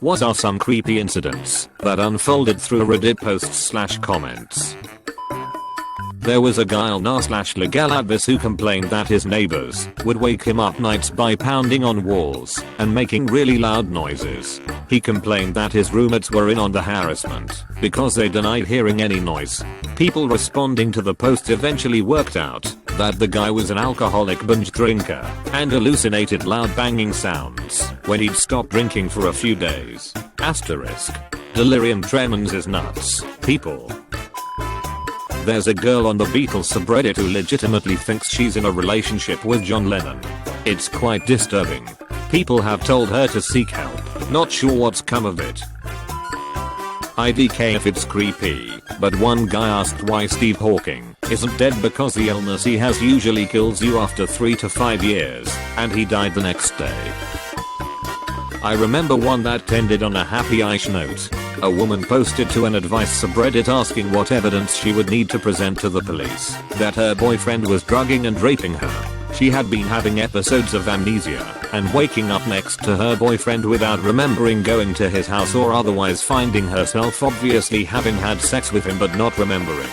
What are some creepy incidents that unfolded through Reddit posts/comments? There was a guy on r/legaladvis who complained that his neighbors would wake him up nights by pounding on walls and making really loud noises. He complained that his roommates were in on the harassment because they denied hearing any noise. People responding to the post eventually worked out that the guy was an alcoholic binge drinker and hallucinated loud banging sounds when he'd stopped drinking for a few days. Asterisk. Delirium tremens is nuts, people. There's a girl on the Beatles subreddit who legitimately thinks she's in a relationship with John Lennon. It's quite disturbing. People have told her to seek help. Not sure what's come of it. IDK if it's creepy, but one guy asked why Steve Hawking isn't dead because the illness he has usually kills you after 3 to 5 years, and he died the next day. I remember one that ended on a happy-ish note. A woman posted to an advice subreddit asking what evidence she would need to present to the police that her boyfriend was drugging and raping her. She had been having episodes of amnesia and waking up next to her boyfriend without remembering going to his house or otherwise finding herself obviously having had sex with him but not remembering.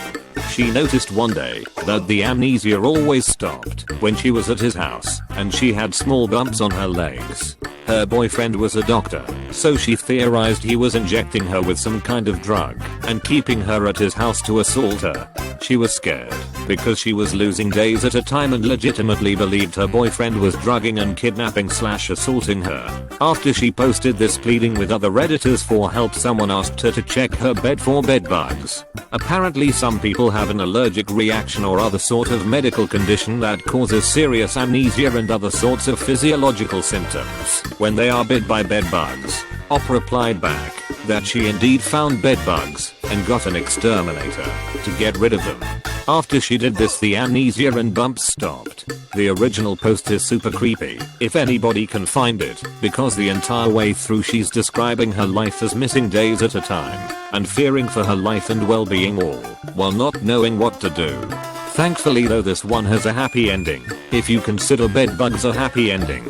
She noticed one day that the amnesia always stopped when she was at his house and she had small bumps on her legs. Her boyfriend was a doctor, so she theorized he was injecting her with some kind of drug and keeping her at his house to assault her. She was scared because she was losing days at a time and legitimately believed her boyfriend was drugging and kidnapping/assaulting her. After she posted this pleading with other redditors for help, someone asked her to check her bed for bed bugs. Apparently some people have an allergic reaction or other sort of medical condition that causes serious amnesia and other sorts of physiological symptoms when they are bit by bed bugs. Op replied back that she indeed found bed bugs and got an exterminator to get rid of them. After she did this, the amnesia and bumps stopped. The original post is super creepy if anybody can find it, because the entire way through she's describing her life as missing days at a time and fearing for her life and well-being, all while not knowing what to do. Thankfully though, this one has a happy ending, if you consider bed bugs a happy ending.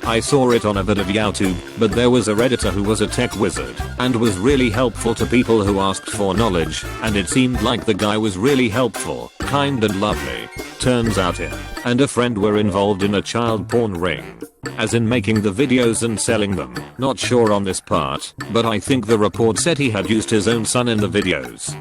I saw it on a vid of YouTube, but there was a redditor who was a tech wizard and was really helpful to people who asked for knowledge, and it seemed like the guy was really helpful, kind and lovely. Turns out him and a friend were involved in a child porn ring. As in making the videos and selling them. Not sure on this part, but I think the report said he had used his own son in the videos.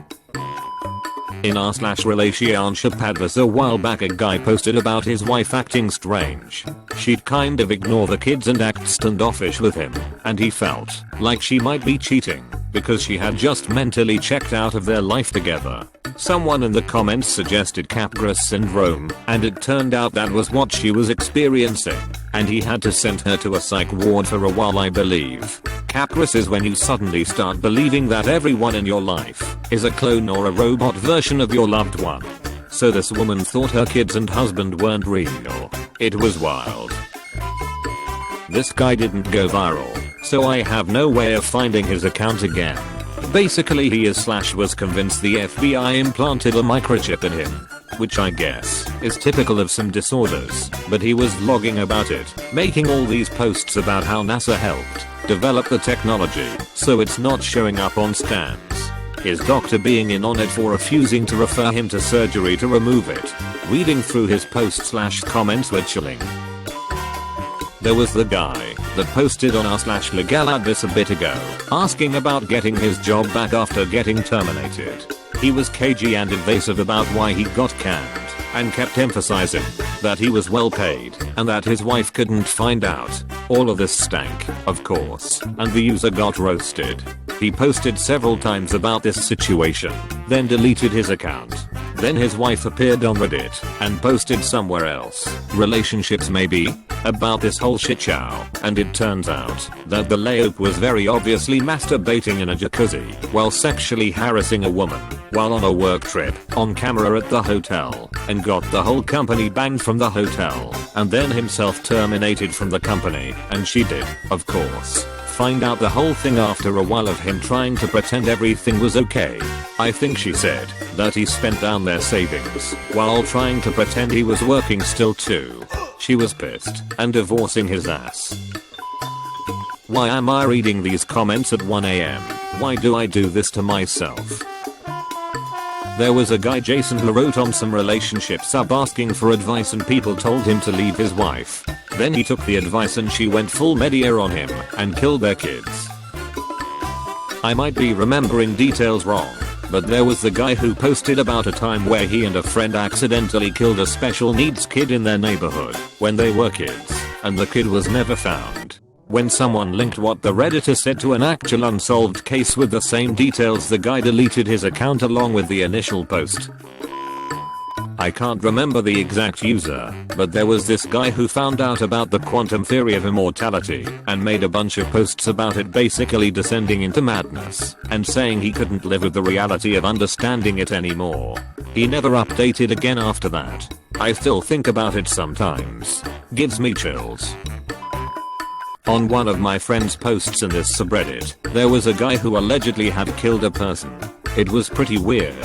In r/relationship advice a while back, a guy posted about his wife acting strange. She'd kind of ignore the kids and act standoffish with him, and he felt like she might be cheating because she had just mentally checked out of their life together. Someone in the comments suggested Capgras syndrome, and it turned out that was what she was experiencing, and he had to send her to a psych ward for a while, I believe. Capgras is when you suddenly start believing that everyone in your life is a clone or a robot version of your loved one. So this woman thought her kids and husband weren't real. It was wild. This guy didn't go viral, so I have no way of finding his account again. Basically he was convinced the FBI implanted a microchip in him, which I guess is typical of some disorders, but he was vlogging about it, making all these posts about how NASA helped develop the technology so it's not showing up on scans. His doctor being in on it for refusing to refer him to surgery to remove it. Reading through his posts/comments were chilling. There was the guy that posted on r/legaladvis a bit ago, asking about getting his job back after getting terminated. He was cagey and evasive about why he got canned, and kept emphasizing that he was well paid and that his wife couldn't find out. All of this stank, of course, and the user got roasted. He posted several times about this situation, then deleted his account. Then his wife appeared on Reddit and posted somewhere else, relationships maybe, about this whole shit show, and it turns out that the layup was very obviously masturbating in a jacuzzi while sexually harassing a woman while on a work trip on camera at the hotel, and got the whole company banned from the hotel, and then himself terminated from the company, and she did, of course, find out the whole thing after a while of him trying to pretend everything was okay. I think she said that he spent down their savings while trying to pretend he was working still too. She was pissed and divorcing his ass. Why am I reading these comments at 1 AM? Why do I do this to myself? There was a guy Jason who wrote on some relationship sub asking for advice and people told him to leave his wife. Then he took the advice and she went full media on him and killed their kids. I might be remembering details wrong, but there was the guy who posted about a time where he and a friend accidentally killed a special needs kid in their neighborhood when they were kids, and the kid was never found. When someone linked what the redditor said to an actual unsolved case with the same details, the guy deleted his account along with the initial post. I can't remember the exact user, but there was this guy who found out about the quantum theory of immortality and made a bunch of posts about it, basically descending into madness and saying he couldn't live with the reality of understanding it anymore. He never updated again after that. I still think about it sometimes. Gives me chills. On one of my friend's posts in this subreddit, there was a guy who allegedly had killed a person. It was pretty weird.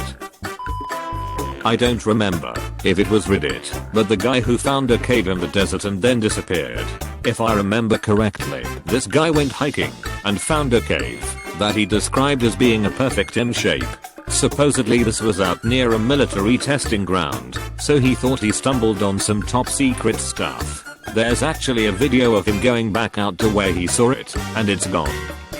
I don't remember if it was Reddit, but the guy who found a cave in the desert and then disappeared. If I remember correctly, this guy went hiking and found a cave that he described as being a perfect M shape. Supposedly this was out near a military testing ground, so he thought he stumbled on some top secret stuff. There's actually a video of him going back out to where he saw it, and it's gone.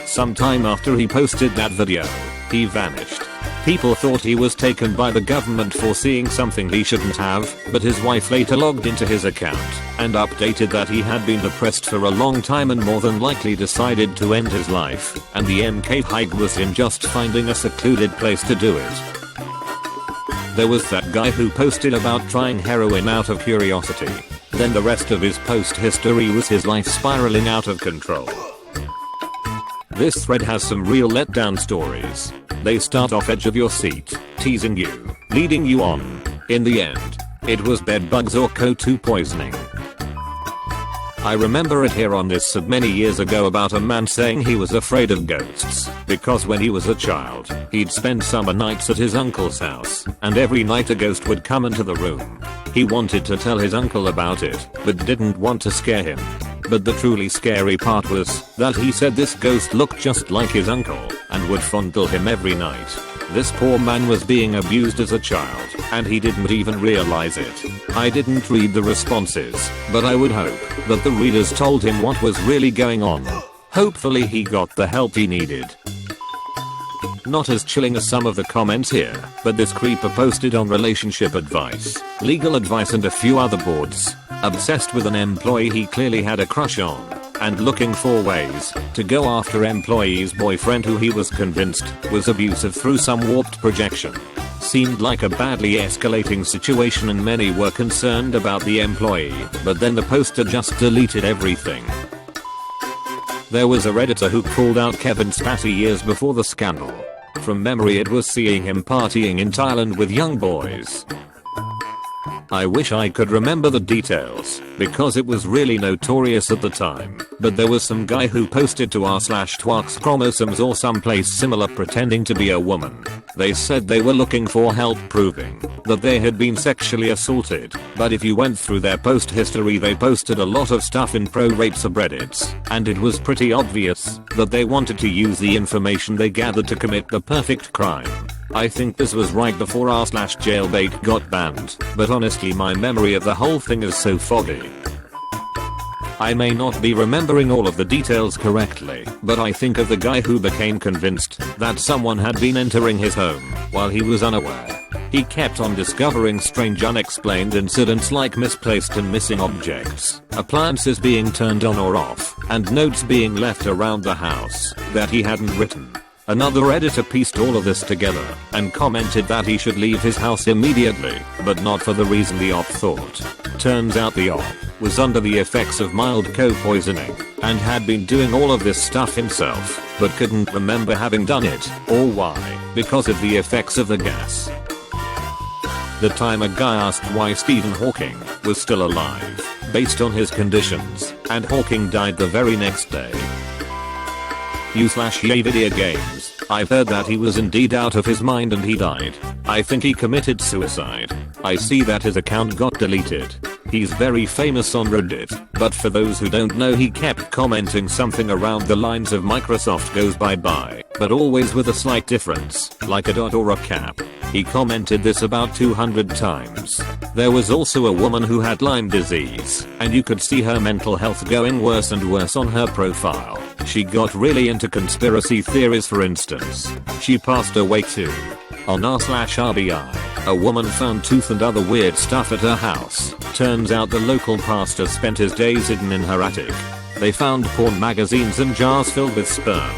Sometime after he posted that video, he vanished. People thought he was taken by the government for seeing something he shouldn't have, but his wife later logged into his account and updated that he had been depressed for a long time and more than likely decided to end his life, and the MK hike was him just finding a secluded place to do it. There was that guy who posted about trying heroin out of curiosity. Then the rest of his post history was his life spiraling out of control. This thread has some real letdown stories. They start off edge of your seat, teasing you, leading you on. In the end, it was bed bugs or CO2 poisoning. I remember it here on this sub many years ago about a man saying he was afraid of ghosts because when he was a child, he'd spend summer nights at his uncle's house, and every night a ghost would come into the room. He wanted to tell his uncle about it, but didn't want to scare him. But the truly scary part was that he said this ghost looked just like his uncle and would fondle him every night. This poor man was being abused as a child, and he didn't even realize it. I didn't read the responses, but I would hope that the readers told him what was really going on. Hopefully he got the help he needed. Not as chilling as some of the comments here, but this creeper posted on relationship advice, legal advice and a few other boards, obsessed with an employee he clearly had a crush on, and looking for ways to go after employee's boyfriend who he was convinced was abusive through some warped projection. Seemed like a badly escalating situation and many were concerned about the employee, but then the poster just deleted everything. There was a redditor who called out Kevin Spacey years before the scandal. From memory it was seeing him partying in Thailand with young boys. I wish I could remember the details, because it was really notorious at the time, but there was some guy who posted to r/twarks chromosomes or someplace similar pretending to be a woman. They said they were looking for help proving that they had been sexually assaulted, but if you went through their post history they posted a lot of stuff in pro-rape subreddits, and it was pretty obvious that they wanted to use the information they gathered to commit the perfect crime. I think this was right before r/jailbait got banned, but honestly my memory of the whole thing is so foggy. I may not be remembering all of the details correctly, but I think of the guy who became convinced that someone had been entering his home while he was unaware. He kept on discovering strange unexplained incidents like misplaced and missing objects, appliances being turned on or off, and notes being left around the house that he hadn't written. Another editor pieced all of this together and commented that he should leave his house immediately, but not for the reason the op thought. Turns out the op was under the effects of mild co-poisoning and had been doing all of this stuff himself, but couldn't remember having done it, or why, because of the effects of the gas. The time a guy asked why Stephen Hawking was still alive, based on his conditions, and Hawking died the very next day. U/yay video games. I've heard that he was indeed out of his mind and he died. I think he committed suicide. I see that his account got deleted. He's very famous on Reddit, but for those who don't know, he kept commenting something around the lines of Microsoft goes bye-bye, but always with a slight difference, like a dot or a cap. He commented this about 200 times. There was also a woman who had Lyme disease, and you could see her mental health going worse and worse on her profile. She got really into conspiracy theories, for instance. She passed away too. On r/RBI, a woman found tooth and other weird stuff at her house. Turns out the local pastor spent his days hidden in her attic. They found porn magazines and jars filled with sperm.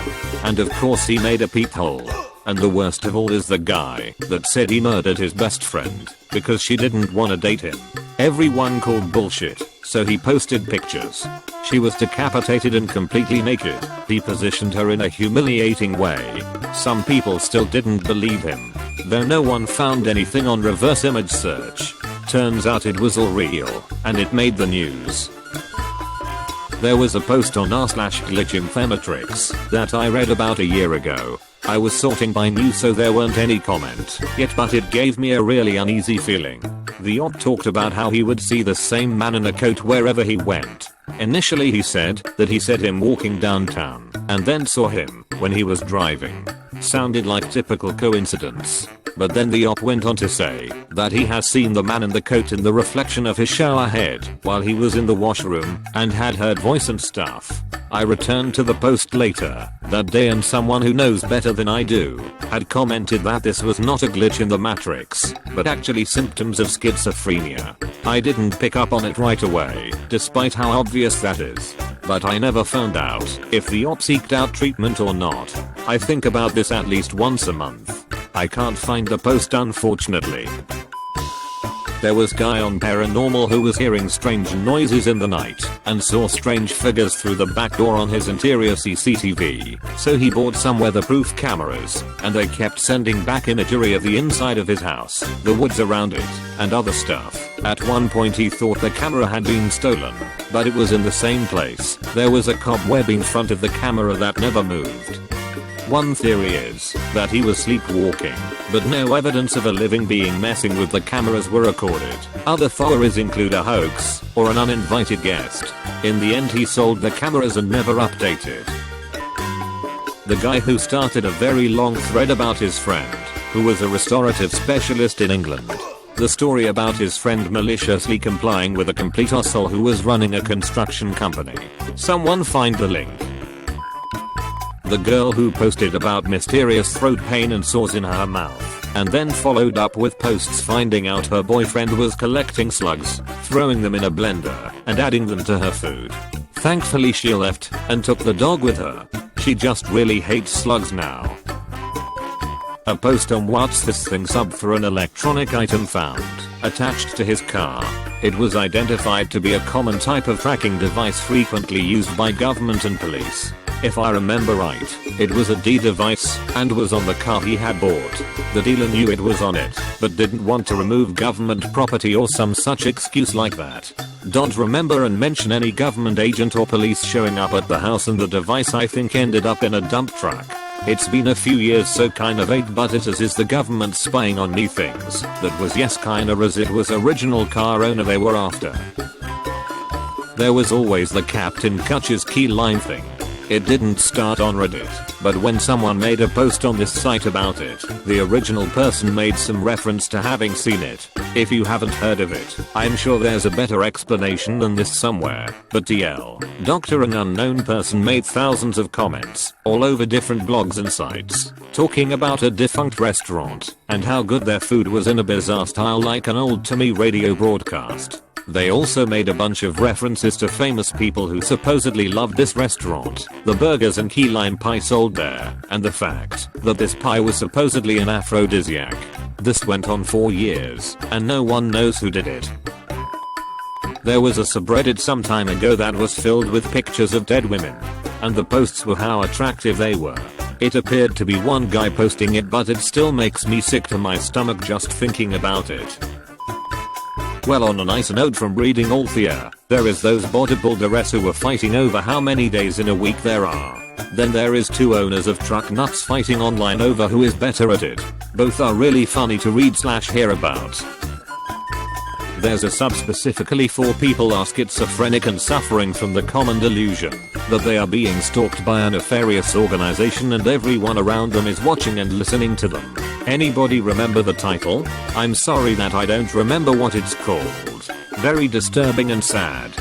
And of course he made a peephole. And the worst of all is the guy that said he murdered his best friend because she didn't want to date him. Everyone called bullshit, so he posted pictures. She was decapitated and completely naked. He positioned her in a humiliating way. Some people still didn't believe him, though no one found anything on reverse image search. Turns out it was all real, and it made the news. There was a post on r/glitchinfematrix that I read about a year ago. I was sorting by news, so there weren't any comment yet, but it gave me a really uneasy feeling. The op talked about how he would see the same man in a coat wherever he went. Initially he said that he said him walking downtown, and then saw him when he was driving. Sounded like typical coincidence. But then the op went on to say that he has seen the man in the coat in the reflection of his shower head while he was in the washroom and had heard voice and stuff. I returned to the post later that day, and someone who knows better than I do had commented that this was not a glitch in the matrix, but actually symptoms of schizophrenia. I didn't pick up on it right away, despite how obvious that is. But I never found out if the op seeked out treatment or not. I think about this at least once a month. I can't find the post, unfortunately. There was guy on paranormal who was hearing strange noises in the night and saw strange figures through the back door on his interior CCTV. So he bought some weatherproof cameras, and they kept sending back imagery of the inside of his house, the woods around it, and other stuff. At one point he thought the camera had been stolen, but it was in the same place. There was a cobweb in front of the camera that never moved. One theory is that he was sleepwalking, but no evidence of a living being messing with the cameras were recorded. Other theories include a hoax or an uninvited guest. In the end he sold the cameras and never updated. The guy who started a very long thread about his friend, who was a restorative specialist in England. The story about his friend maliciously complying with a complete asshole who was running a construction company. Someone find the link. The girl who posted about mysterious throat pain and sores in her mouth, and then followed up with posts finding out her boyfriend was collecting slugs, throwing them in a blender, and adding them to her food. Thankfully she left and took the dog with her. She just really hates slugs now. A post on What's This Thing sub for an electronic item found attached to his car. It was identified to be a common type of tracking device frequently used by government and police. If I remember right, it was a D device and was on the car he had bought. The dealer knew it was on it, but didn't want to remove government property or some such excuse like that. Don't remember and mention any government agent or police showing up at the house, and the device I think ended up in a dump truck. It's been a few years, so kind of ain't, but it is the government spying on me things. That was yes kinda as it was original car owner they were after. There was always the Captain Kutch's key line thing. It didn't start on Reddit, but when someone made a post on this site about it, the original person made some reference to having seen it. If you haven't heard of it, I'm sure there's a better explanation than this somewhere, but TL, Dr. an unknown person made thousands of comments, all over different blogs and sites, talking about a defunct restaurant, and how good their food was in a bizarre style like an old-timey radio broadcast. They also made a bunch of references to famous people who supposedly loved this restaurant, the burgers and key lime pie sold there, and the fact that this pie was supposedly an aphrodisiac. This went on for years, and no one knows who did it. There was a subreddit some time ago that was filled with pictures of dead women, and the posts were how attractive they were. It appeared to be one guy posting it, but it still makes me sick to my stomach just thinking about it. Well, on a nice note from reading Althea, there is those bodybuilders who are fighting over how many days in a week there are. Then there is two owners of truck nuts fighting online over who is better at it. Both are really funny to read/hear about. There's a sub specifically for people are schizophrenic and suffering from the common delusion that they are being stalked by a nefarious organization and everyone around them is watching and listening to them. Anybody remember the title? I'm sorry that I don't remember what it's called. Very disturbing and sad.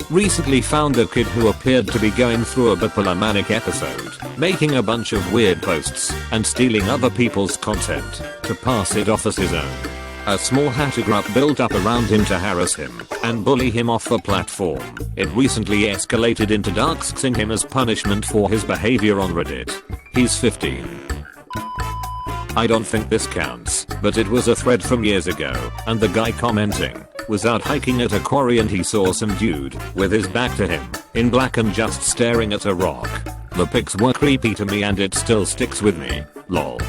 Recently found a kid who appeared to be going through a bipolar manic episode, making a bunch of weird posts and stealing other people's content to pass it off as his own. A small hacker group built up around him to harass him and bully him off the platform. It recently escalated into doxing him as punishment for his behavior on Reddit. He's 15. I don't think this counts, but it was a thread from years ago, and the guy commenting was out hiking at a quarry and he saw some dude with his back to him, in black and just staring at a rock. The pics were creepy to me and it still sticks with me, lol.